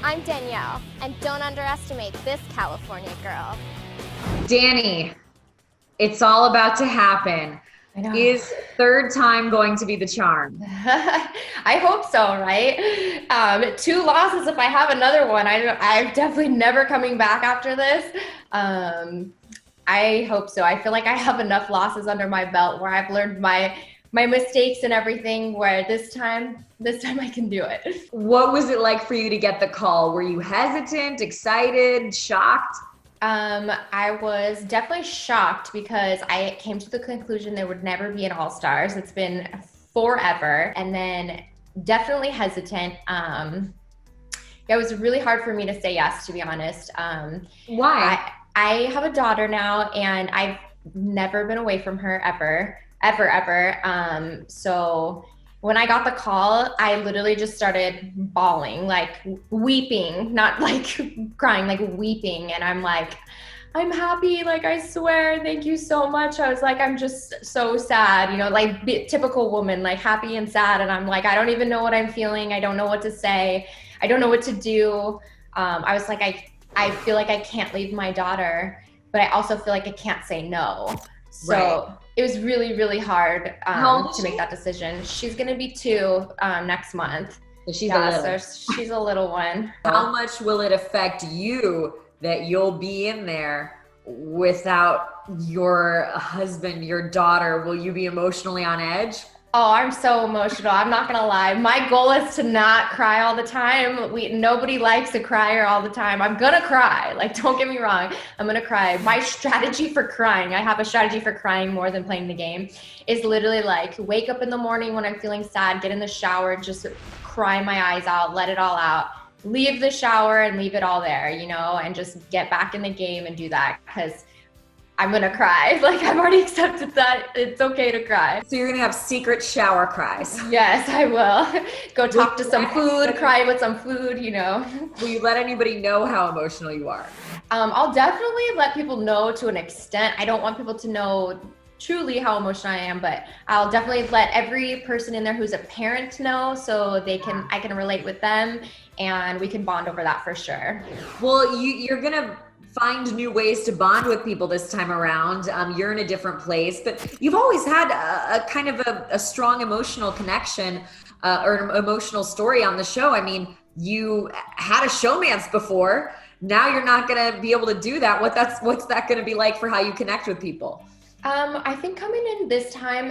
I'm Danielle, and don't underestimate this California girl. Danny, it's all about to happen. I know. Is third time going to be the charm? I hope so, right? 2 losses. If I have another one, I'm definitely never coming back after this. I hope so. I feel like I have enough losses under my belt where I've learned my mistakes and everything. Where this time I can do it. What was it like for you to get the call? Were you hesitant, excited, shocked? I was definitely shocked because I came to the conclusion there would never be an All-Stars. It's been forever. And then definitely hesitant. It was really hard for me to say yes, to be honest. Why? I have a daughter now, and I've never been away from her ever. So when I got the call, I literally just started bawling, like weeping, not like crying, like weeping. And I'm like, I'm happy. Like, I swear, thank you so much. I was like, I'm just so sad, like typical woman, like happy and sad. And I'm like, I don't even know what I'm feeling. I don't know what to say. I don't know what to do. I was like, I feel like I can't leave my daughter, but I also feel like I can't say no. So Right. It was really, really hard How old is to make she? that decision. She's going to be 2 next month. So she's a little. So she's a little one. How much will it affect you that you'll be in there without your husband, your daughter? Will you be emotionally on edge? Oh, I'm so emotional. I'm not gonna lie. My goal is to not cry all the time. Nobody likes a crier all the time. I'm gonna cry. Like, don't get me wrong. I'm gonna cry. My strategy for crying, I have a strategy for crying more than playing the game, is literally like wake up in the morning when I'm feeling sad, get in the shower, just cry my eyes out, let it all out. Leave the shower and leave it all there, and just get back in the game and do that, because I'm gonna cry. Like, I've already accepted that it's okay to cry. So you're gonna have secret shower cries. Yes, I will. Go talk to some food, cry with some food, Will you let anybody know how emotional you are? I'll definitely let people know to an extent. I don't want people to know truly how emotional I am, but I'll definitely let every person in there who's a parent know, so I can relate with them, and we can bond over that for sure. Well, you're gonna find new ways to bond with people this time around. You're in a different place, but you've always had a kind of a strong emotional connection or an emotional story on the show. I mean, you had a showmance before. Now you're not going to be able to do that. What's that going to be like for how you connect with people? I think coming in this time,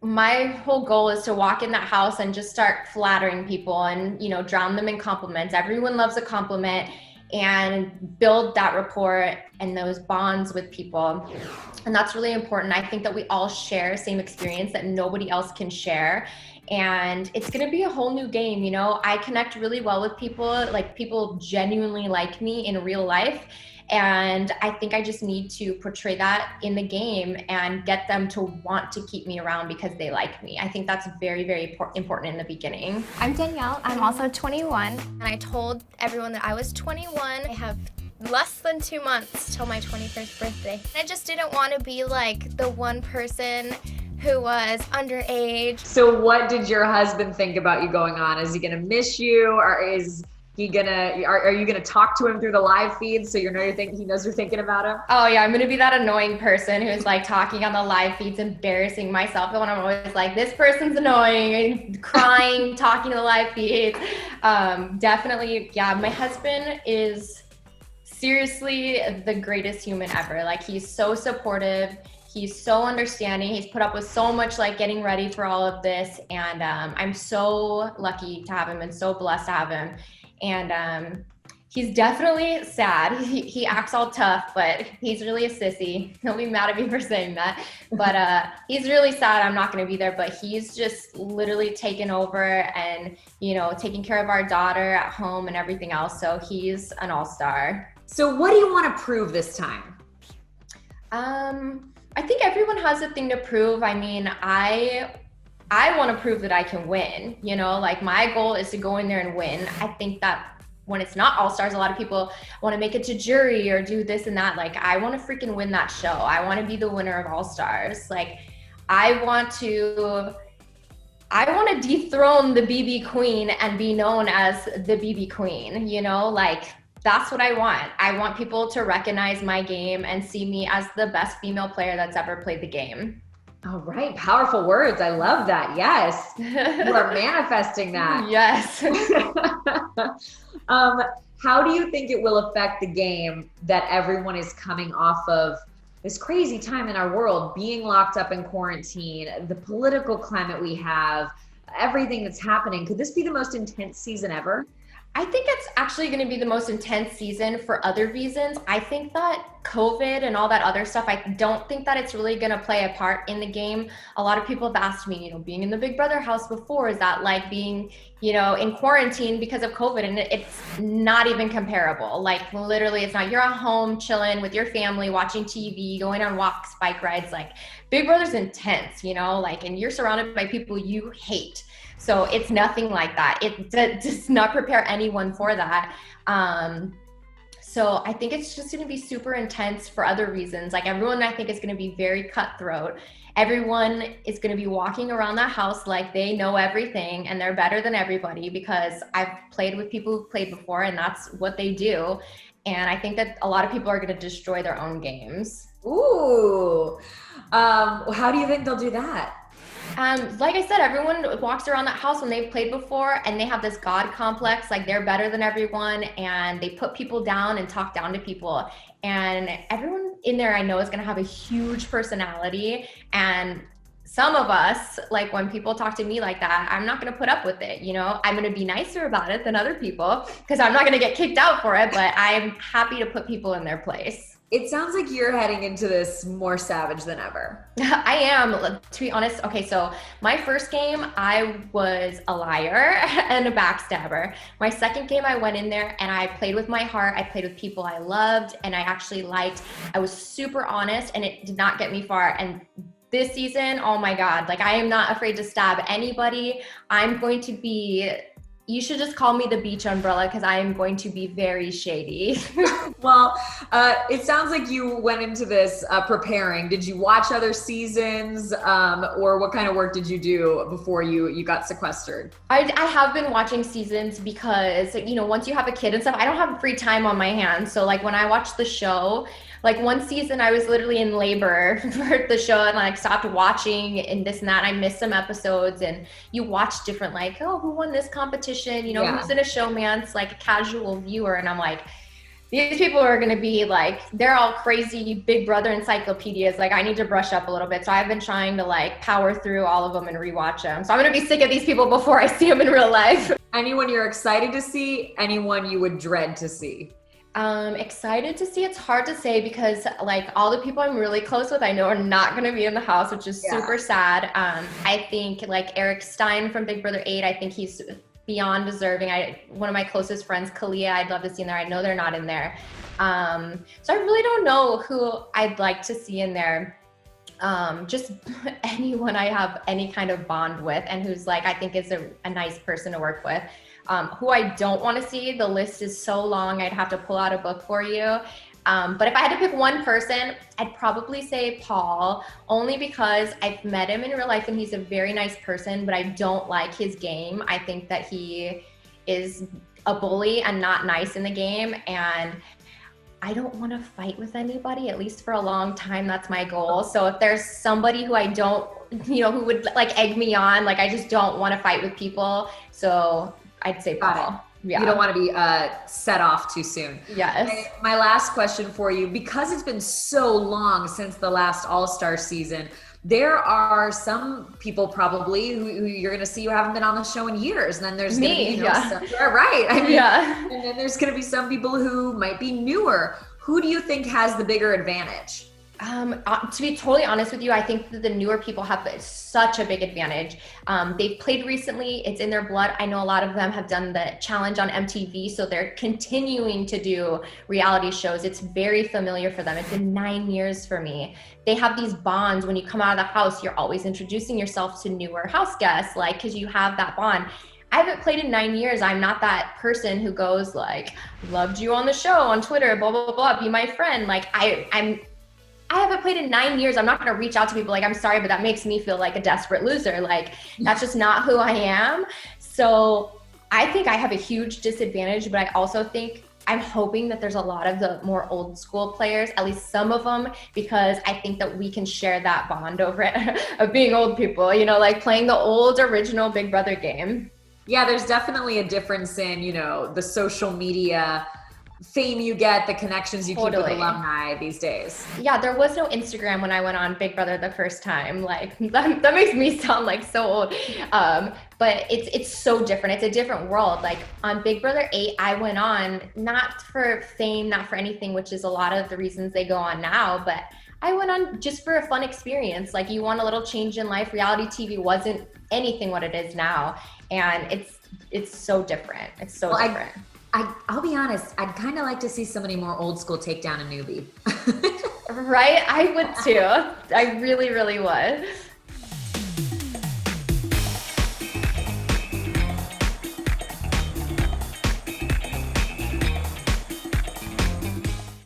my whole goal is to walk in that house and just start flattering people and, drown them in compliments. Everyone loves a compliment, and build that rapport and those bonds with people. And that's really important. I think that we all share same experience that nobody else can share. And it's going to be a whole new game. I connect really well with people, like people genuinely like me in real life. And I think I just need to portray that in the game and get them to want to keep me around because they like me. I think that's very, very important in the beginning. I'm Danielle. I'm also 21, and I told everyone that I was 21. I have less than 2 months till my 21st birthday. I just didn't want to be like the one person who was underage. So what did your husband think about you going on? Is he going to miss you, or is he are you gonna talk to him through the live feed so he knows you're thinking about him? Oh yeah, I'm gonna be that annoying person who's like talking on the live feeds, embarrassing myself. The one I'm always like, this person's annoying, and crying, talking to the live feeds. Definitely, yeah. My husband is seriously the greatest human ever. Like, he's so supportive. He's so understanding. He's put up with so much, like getting ready for all of this, and I'm so lucky to have him and so blessed to have him. And he's definitely sad. He acts all tough, but he's really a sissy. He'll be mad at me for saying that. But he's really sad I'm not going to be there. But he's just literally taken over and, taking care of our daughter at home and everything else. So he's an all-star. So what do you want to prove this time? I think everyone has a thing to prove. I mean, I want to prove that I can win, like my goal is to go in there and win. I think that when it's not All-Stars, a lot of people want to make it to jury or do this and that. Like, I want to freaking win that show. I want to be the winner of All-Stars. Like, I want to I want to dethrone the BB Queen and be known as the BB Queen, you know, like that's what I want. I want people to recognize my game and see me as the best female player that's ever played the game. All right. Powerful words. I love that. Yes. You are manifesting that. Yes. How do you think it will affect the game that everyone is coming off of this crazy time in our world, being locked up in quarantine, the political climate we have, everything that's happening? Could this be the most intense season ever? I think it's actually going to be the most intense season for other reasons. I think that COVID and all that other stuff, I don't think that it's really going to play a part in the game. A lot of people have asked me, you know, being in the Big Brother house before, is that like being, you know, in quarantine because of COVID? And it's not even comparable. Like literally, it's not. You're at home chilling with your family, watching TV, going on walks, bike rides. Like Big Brother's intense, you know, like, and you're surrounded by people you hate. So it's nothing like that. It does not prepare anyone for that. So I think it's just going to be super intense for other reasons. Like everyone, I think, is going to be very cutthroat. Everyone is going to be walking around that house like they know everything and they're better than everybody, because I've played with people who've played before and that's what they do. And I think that a lot of people are going to destroy their own games. Ooh. How do you think they'll do that? Like I said, everyone walks around that house when they've played before and they have this God complex, like they're better than everyone, and they put people down and talk down to people. And everyone in there I know is going to have a huge personality. And some of us, like when people talk to me like that, I'm not going to put up with it. You know, I'm going to be nicer about it than other people because I'm not going to get kicked out for it, but I'm happy to put people in their place. It sounds like you're heading into this more savage than ever. I am, to be honest. Okay, so my first game, I was a liar and a backstabber. My second game, I went in there and I played with my heart. I played with people I loved and I actually liked. I was super honest and it did not get me far. And this season, oh my God, like I am not afraid to stab anybody. I'm going to be, you should just call me the beach umbrella because I am going to be very shady. Well, it sounds like you went into this preparing. Did you watch other seasons, or what kind of work did you do before you got sequestered? I have been watching seasons because, you know, once you have a kid and stuff, I don't have free time on my hands. So like when I watched the show, like one season I was literally in labor for the show and like stopped watching and this and that. I missed some episodes, and you watch different, like, oh, who won this competition? You know, who's in a showmance, like a casual viewer. And I'm like, these people are going to be like, they're all crazy Big Brother encyclopedias. Like I need to brush up a little bit. So I've been trying to like power through all of them and rewatch them. So I'm going to be sick of these people before I see them in real life. Anyone you're excited to see? Anyone you would dread to see? Excited to see. It's hard to say because like all the people I'm really close with, I know are not going to be in the house, which is super sad. I think like Eric Stein from Big Brother 8, I think he's beyond deserving. One of my closest friends, Kalia, I'd love to see in there. I know they're not in there. So I really don't know who I'd like to see in there. Just anyone I have any kind of bond with and who's like, I think is a nice person to work with. Who I don't want to see, the list is so long, I'd have to pull out a book for you. But if I had to pick one person, I'd probably say Paul, only because I've met him in real life and he's a very nice person, but I don't like his game. I think that he is a bully and not nice in the game. And I don't want to fight with anybody, at least for a long time. That's my goal. So if there's somebody who I don't, you know, who would like egg me on, like I just don't want to fight with people. So I'd say Paul. Yeah. You don't want to be set off too soon. Yes. My last question for you, because it's been so long since the last All-Star season, there are some people probably who you're going to see who haven't been on the show in years. And then there's going to be, some, right. I mean, and then there's going to be some people who might be newer. Who do you think has the bigger advantage? To be totally honest with you, I think that the newer people have such a big advantage. They've played recently, it's in their blood. I know a lot of them have done the challenge on MTV, so they're continuing to do reality shows. It's very familiar for them. It's been 9 years for me. They have these bonds. When you come out of the house, you're always introducing yourself to newer house guests, like, because you have that bond. I haven't played in 9 years. I'm not that person who goes like, loved you on the show on Twitter, blah, blah, blah, be my friend. Like I haven't played in 9 years. I'm not going to reach out to people like, I'm sorry, but that makes me feel like a desperate loser. Like, that's just not who I am. So I think I have a huge disadvantage, but I also think I'm hoping that there's a lot of the more old school players, at least some of them, because I think that we can share that bond over it of being old people, you know, like playing the old original Big Brother game. Yeah, there's definitely a difference in, you know, the social media fame you get, the connections you keep with alumni these days. Yeah, there was no Instagram when I went on Big Brother the first time. Like that makes me sound like so old. But it's so different. It's a different world. Like on Big Brother 8, I went on not for fame, not for anything, which is a lot of the reasons they go on now, but I went on just for a fun experience. Like you want a little change in life. Reality TV wasn't anything what it is now. And it's so different. It's so different. I'll be honest, I'd kind of like to see somebody more old school take down a newbie. Right? I would too. I really, really would.